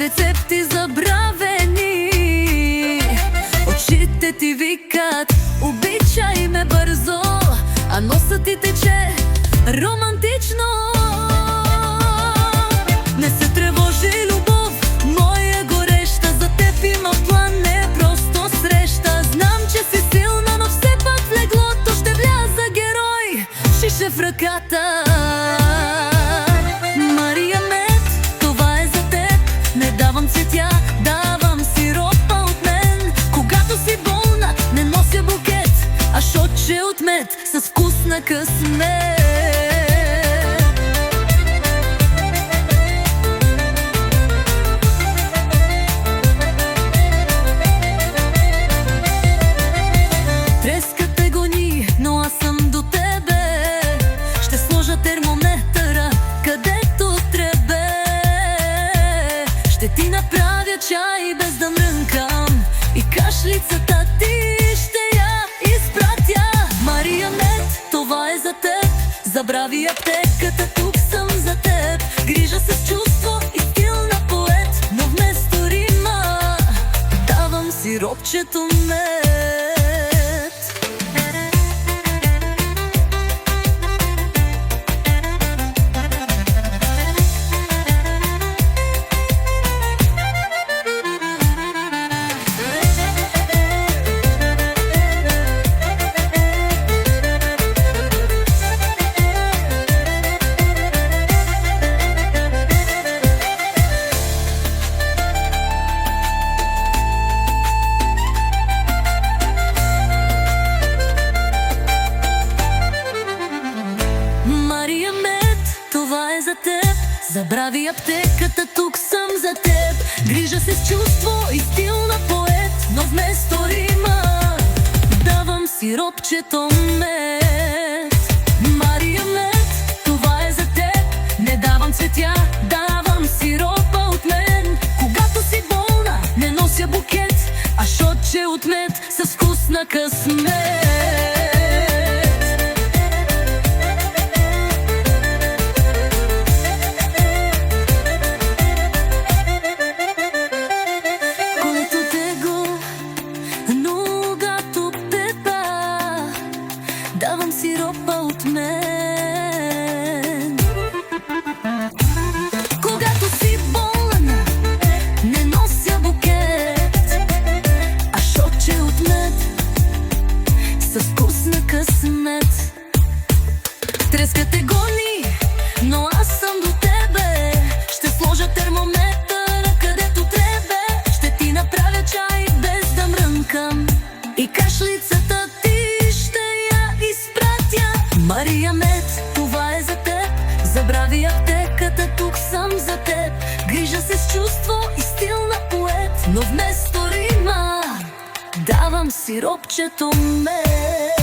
рецепти забравени. Очите ти викат: обичай ме бързо, а носът ти тече романтично. Не се тревожи, любов моя гореща, за теб има план, не просто среща. Знам, че си силна, но все пак в леглото ще вляза герой, шише в ръката. Мария Мед, това е за теб. Не давам цветя, давам сиропа от мен. Когато си болна, не нося букет, а шотче от мед с вкус на късмет. Треската гони, но аз съм до тебе. Ще сложа термометъра където требе. Ще ти направя чай без да мрънкам, и кашлицата ти ще я изпратя. Мария Мед, това е за теб. Забрави аптеката, тук съм за теб. Грижа се с чувство и стил на поет, но вместо рима давам сиропчето мед. Мария Мед, това е за теб. Забрави аптеката, тук съм за теб. Грижа се с чувство и стил на поет, но вместо рима давам сиропчето мед. Мария Мед, това е за теб. Не давам цветя, давам сиропа от мен. Когато си болна, не нося букет, а шотче от мед с вкус на късмет. Давам сиропа от мен. Когато си болна, не нося букет, а шотче от мед с вкус на късмет. Трескате гони, но аз съм до тебе. Ще сложа термометъра където требе. Ще ти направя чай без да мрънкам, и кашлицата Мария Мед, това е за теб. Забрави аптеката, тук съм за теб. Грижа се с чувство и стил на поет, но вместо рима давам сиропчето мед.